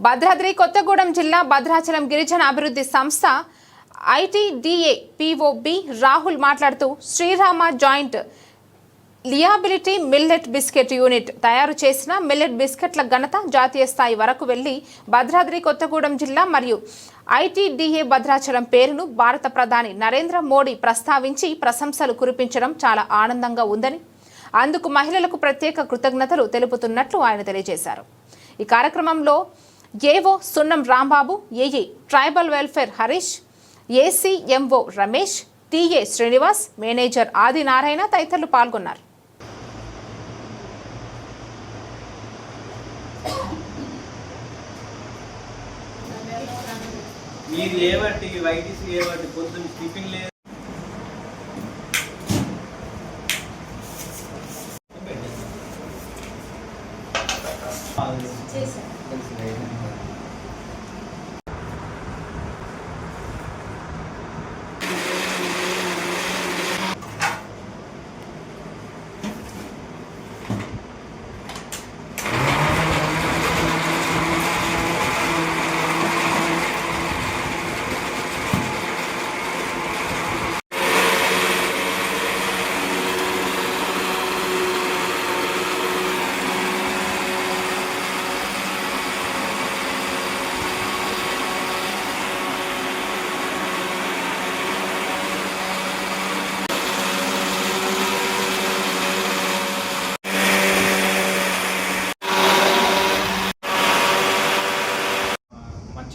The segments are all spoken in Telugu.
భద్రాద్రి కొత్తగూడెం జిల్లా భద్రాచలం గిరిజన అభివృద్ధి సంస్థ ఐటీడీఏ పీఓబి రాహుల్ మాట్లాడుతూ Srirama joint liability millet biscuit unit తయారు చేసిన మిల్లెట్ బిస్కెట్ల ఘనత జాతీయ స్థాయి వరకు వెళ్లి భద్రాద్రి కొత్తగూడెం జిల్లా మరియు ఐటీడీఏ భద్రాచలం పేరును భారత ప్రధాని నరేంద్ర మోడీ ప్రస్తావించి ప్రశంసలు కురిపించడం చాలా ఆనందంగా ఉందని, అందుకు మహిళలకు ప్రత్యేక కృతజ్ఞతలు తెలుపుతున్నట్లు ఆయన తెలియజేశారు. ఈ కార్యక్రమంలో ఏవో సున్నం Rambabu, AE tribal welfare Harish, ACMO Ramesh, TA Srinivas, manager ఆది నారాయణ తదితరులు పాల్గొన్నారు. మీరు ఏవాటి వైటీసీ ఏవాటి పొద్దున్న టిఫిన్ లేదు.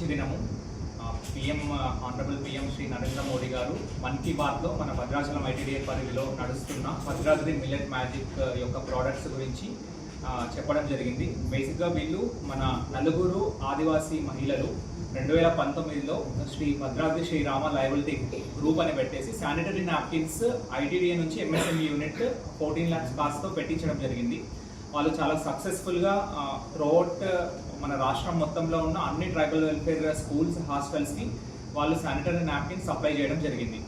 దినము ఆనరబుల్ పిఎం శ్రీ నరేంద్ర మోడీ గారు మన్ కీ బాత్లో మన భద్రాచలం ఐటీడీఏ పరిధిలో నడుస్తున్న భద్రాద్రి మిల్లెట్ మ్యాజిక్ యొక్క ప్రోడక్ట్స్ గురించి చెప్పడం జరిగింది. బేసిక్గా వీళ్ళు మన నలుగురు ఆదివాసీ మహిళలు 2019లో శ్రీ భద్రాద్రి శ్రీరామ లయబిలిటీ గ్రూప్ అని పెట్టేసి శానిటరీ నాప్కిన్స్ ఐటీడీఏ నుంచి ఎంఎస్ఎంఈ యూనిట్ 14 lakhs కాస్ట్తో పెట్టించడం జరిగింది. వాళ్ళు చాలా సక్సెస్ఫుల్గా త్రూఅవుట్ మన రాష్ట్రం మొత్తంలో ఉన్న అన్ని ట్రైబల్ వెల్ఫేర్ స్కూల్స్, హాస్టల్స్కి వాళ్ళు శానిటరీ నాప్కిన్స్ సప్లై చేయడం జరిగింది.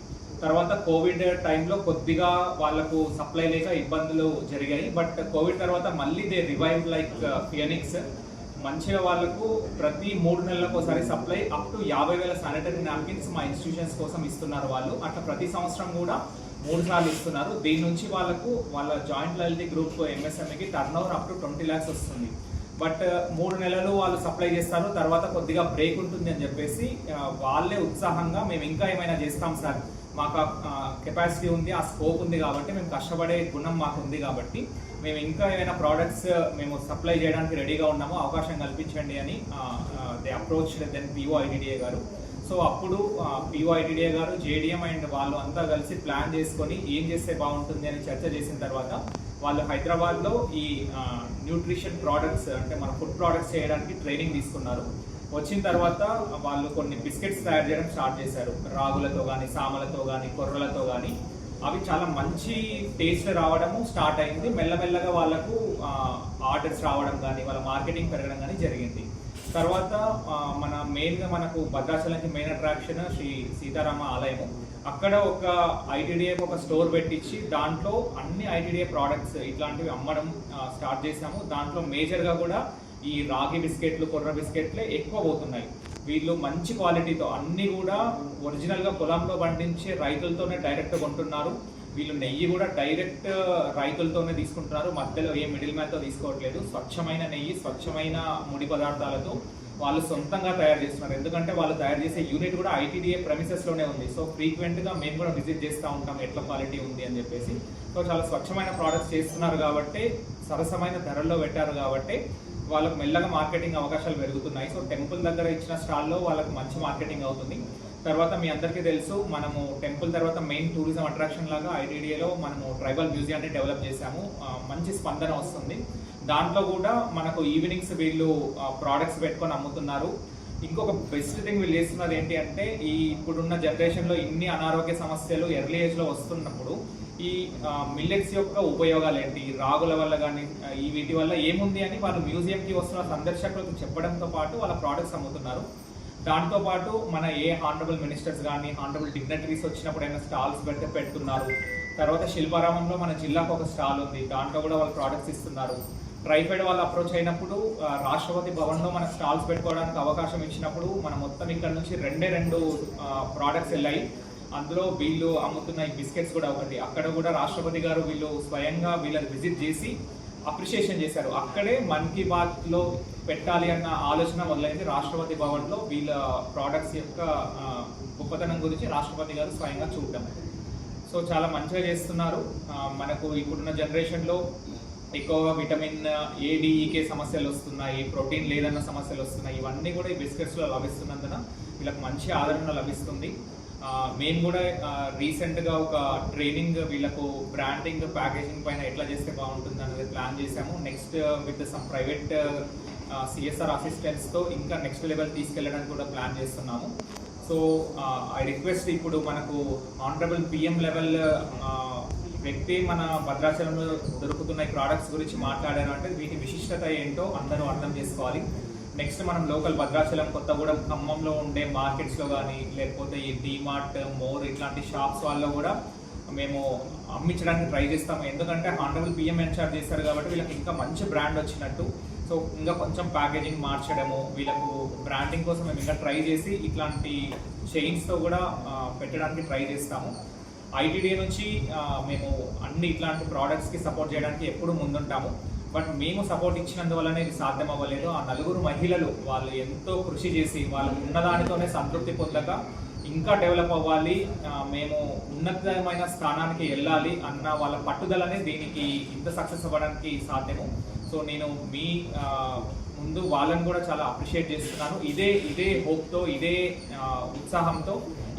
తర్వాత కోవిడ్ టైంలో కొద్దిగా వాళ్ళకు సప్లై లేక ఇబ్బందులు జరిగాయి. బట్ కోవిడ్ తర్వాత మళ్ళీ దే రివైవ్ లైక్ ఫియనిక్స్. మంచిగా వాళ్ళకు ప్రతి 3 నెలలకు ఒకసారి supply up to 50,000 sanitary napkins మా ఇన్స్టిట్యూషన్స్ కోసం ఇస్తున్నారు వాళ్ళు. అట్లా ప్రతి సంవత్సరం కూడా 3 సార్లు ఇస్తున్నారు. దీని నుంచి వాళ్ళకు వాళ్ళ జాయింట్ లయబిలిటీ గ్రూప్ ఎంఎస్ఎంఈకి turn over up to 20 lakhs వస్తుంది. బట్ 3 నెలలు వాళ్ళు సప్లై చేస్తారు, తర్వాత కొద్దిగా బ్రేక్ ఉంటుంది అని చెప్పేసి వాళ్ళే ఉత్సాహంగా మేము ఇంకా ఏమైనా చేస్తాం సార్, మాకు కెపాసిటీ ఉంది, ఆ స్కోప్ ఉంది కాబట్టి, మేము కష్టపడే గుణం మాకు ఉంది కాబట్టి మేము ఇంకా ఏమైనా ప్రోడక్ట్స్ మేము సప్లై చేయడానికి రెడీగా ఉన్నాము, అవకాశం కల్పించండి అని they approach then PO ITDA గారు. సో అప్పుడు పిఓ ఐటీడీఏ గారు, జేడీఎం అండ్ వాళ్ళు అంతా కలిసి ప్లాన్ చేసుకొని ఏం చేస్తే బాగుంటుంది అని చర్చ చేసిన తర్వాత వాళ్ళు హైదరాబాద్లో ఈ న్యూట్రిషన్ ప్రోడక్ట్స్ అంటే మన ఫుడ్ ప్రోడక్ట్స్ చేయడానికి ట్రైనింగ్ తీసుకున్నారు. వచ్చిన తర్వాత వాళ్ళు కొన్ని బిస్కెట్స్ తయారు చేయడం స్టార్ట్ చేశారు. రాగులతో కానీ, సామలతో కానీ, కొర్రలతో కానీ. అవి చాలా మంచి టేస్ట్ రావడము స్టార్ట్ అయింది. మెల్లమెల్లగా వాళ్ళకు ఆర్డర్స్ రావడం కానీ, వాళ్ళ మార్కెటింగ్ పెరగడం కానీ జరిగింది. తర్వాత మన మెయిన్గా మనకు భద్రాచలంకి మెయిన్ అట్రాక్షన్ శ్రీ సీతారామ ఆలయము. అక్కడ ఒక ఐటీడీఏకి ఒక స్టోర్ పెట్టించి దాంట్లో అన్ని ఐటీడీఏ ప్రోడక్ట్స్ ఇట్లాంటివి అమ్మడం స్టార్ట్ చేసాము. దాంట్లో మేజర్గా కూడా ఈ రాగి బిస్కెట్లు, కొర్ర బిస్కెట్లే ఎక్కువ పోతున్నాయి. వీళ్ళు మంచి క్వాలిటీతో అన్నీ కూడా ఒరిజినల్గా పొలంలో పండించే రైతులతోనే డైరెక్ట్ కొంటున్నారు. వీళ్ళు నెయ్యి కూడా డైరెక్ట్ రైతులతోనే తీసుకుంటున్నారు, మధ్యలో ఏ మిడిల్ మ్యాన్తో తీసుకోవట్లేదు. స్వచ్ఛమైన నెయ్యి, స్వచ్ఛమైన ముడి పదార్థాలతో వాళ్ళు సొంతంగా తయారు చేస్తున్నారు. ఎందుకంటే వాళ్ళు తయారు చేసే యూనిట్ కూడా ఐటీడీఏ ప్రెమిసెస్లోనే ఉంది. సో ఫ్రీక్వెంట్గా మేము కూడా విజిట్ చేస్తూ ఉంటాం ఎట్లా క్వాలిటీ ఉంది అని చెప్పేసి. సో చాలా స్వచ్ఛమైన ప్రోడక్ట్స్ చేస్తున్నారు కాబట్టి, సరసమైన ధరల్లో పెట్టారు కాబట్టి వాళ్ళకు మెల్లగా మార్కెటింగ్ అవకాశాలు పెరుగుతున్నాయి. సో టెంపుల్ దగ్గర ఇచ్చిన స్టాల్లో వాళ్ళకు మంచి మార్కెటింగ్ అవుతుంది. తర్వాత మీ అందరికీ తెలుసు, మనము టెంపుల్ తర్వాత మెయిన్ టూరిజం అట్రాక్షన్ లాగా ఐటీడీఏలో మనము ట్రైబల్ మ్యూజియాన్ని డెవలప్ చేశాము. మంచి స్పందన వస్తుంది. దాంట్లో కూడా మనకు ఈవినింగ్స్ వీళ్ళు ప్రోడక్ట్స్ పెట్టుకొని అమ్ముతున్నారు. ఇంకొక బెస్ట్ థింగ్ వీళ్ళు చేస్తున్నది ఏంటి అంటే, ఈ ఇప్పుడున్న జనరేషన్లో ఇన్ని అనారోగ్య సమస్యలు ఎర్లీ ఏజ్లో వస్తున్నప్పుడు ఈ మిల్లెట్స్ యొక్క ఉపయోగాలు ఏంటి, రాగుల వల్ల కానీ ఈ వీటి వల్ల ఏముంది అని వాళ్ళు మ్యూజియంకి వస్తున్న సందర్శకులకు చెప్పడంతో పాటు వాళ్ళ ప్రోడక్ట్స్ అమ్ముతున్నారు. దాంతోపాటు మన హానరబుల్ మినిస్టర్స్ కానీ, హానరబుల్ డిగ్నటరీస్ వచ్చినప్పుడైనా స్టాల్స్ పెడుతున్నారు. తర్వాత శిల్పారామంలో మన జిల్లాకు ఒక స్టాల్ ఉంది, దాంట్లో కూడా వాళ్ళు ప్రోడక్ట్స్ ఇస్తున్నారు. ట్రైఫెడ్ వాళ్ళు అప్రోచ్ అయినప్పుడు రాష్ట్రపతి భవన్లో మనకు స్టాల్స్ పెట్టుకోవడానికి అవకాశం ఇచ్చినప్పుడు మనం మొత్తం ఇక్కడ నుంచి రెండు ప్రోడక్ట్స్ వెళ్ళాయి. అందులో వీళ్ళు అమ్ముతున్న ఈ బిస్కెట్స్ కూడా ఒకటి. అక్కడ కూడా రాష్ట్రపతి గారు వీళ్ళు స్వయంగా వీళ్ళని విజిట్ చేసి అప్రిషియేషన్ చేశారు. అక్కడే మన్ కీ బాత్లో పెట్టాలి అన్న ఆలోచన మొదలైంది. రాష్ట్రపతి భవన్లో వీళ్ళ ప్రోడక్ట్స్ యొక్క గొప్పతనం గురించి రాష్ట్రపతి గారు స్వయంగా చూడటం. సో చాలా మంచిగా చేస్తున్నారు. మనకు ఇప్పుడున్న జనరేషన్లో ఎక్కువగా విటమిన్ ఏడిఈకే సమస్యలు వస్తున్నాయి, ప్రోటీన్ లేదన్న సమస్యలు వస్తున్నాయి. ఇవన్నీ కూడా ఈ బిస్కెట్స్లో లభిస్తున్నందున వీళ్ళకి మంచి ఆదరణ లభిస్తుంది. మేము కూడా రీసెంట్గా ఒక ట్రైనింగ్ వీళ్ళకు బ్రాండింగ్ ప్యాకేజింగ్ పైన ఎట్లా చేస్తే బాగుంటుంది అనేది ప్లాన్ చేశాము. Next with some private CSR అసిస్టెంట్స్తో ఇంకా నెక్స్ట్ లెవెల్ తీసుకెళ్ళడానికి కూడా ప్లాన్ చేస్తున్నాము. సో ఐ రిక్వెస్ట్, ఇప్పుడు మనకు ఆనరబుల్ పిఎం లెవెల్ వ్యక్తి మన భద్రాచలంలో దొరుకుతున్న ఈ ప్రోడక్ట్స్ గురించి మాట్లాడారు అంటే వీటి విశిష్టత ఏంటో అందరూ అర్థం చేసుకోవాలి. నెక్స్ట్ మనం లోకల్ భద్రాచలం, కొత్తగూడెం, ఖమ్మంలో ఉండే మార్కెట్స్లో కానీ లేకపోతే ఈ డీమార్ట్, మోర్ ఇట్లాంటి షాప్స్ వాళ్ళలో కూడా మేము అమ్మించడానికి ట్రై చేస్తాము. ఎందుకంటే ఆనరబుల్ పిఎం ఇన్ఛార్జ్ చేస్తారు కాబట్టి వీళ్ళకి ఇంకా మంచి బ్రాండ్ వచ్చినట్టు. సో ఇంకా కొంచెం ప్యాకేజింగ్ మార్చడము, వీళ్ళకు బ్రాండింగ్ కోసం మేము ఇంకా ట్రై చేసి ఇట్లాంటి చైన్స్తో కూడా పెట్టడానికి ట్రై చేస్తాము. ఐటీడీ నుంచి మేము అన్ని ఇట్లాంటి ప్రోడక్ట్స్కి సపోర్ట్ చేయడానికి ఎప్పుడు ముందుంటాము. బట్ మేము సపోర్ట్ ఇచ్చినందువల్లనే ఇది సాధ్యం అవ్వలేదు. ఆ నలుగురు మహిళలు వాళ్ళు ఎంతో కృషి చేసి వాళ్ళకు ఉన్నదానితోనే సంతృప్తి పొందక ఇంకా డెవలప్ అవ్వాలి, మేము ఉన్నతమైన స్థానానికి వెళ్ళాలి అన్న వాళ్ళ పట్టుదలనే దీనికి ఇంత సక్సెస్ అవ్వడానికి సాధ్యము. సో నేను మీ ముందు వాళ్ళని కూడా చాలా అప్రిషియేట్ చేస్తున్నాను. ఇదే హోప్తో, ఇదే ఉత్సాహంతో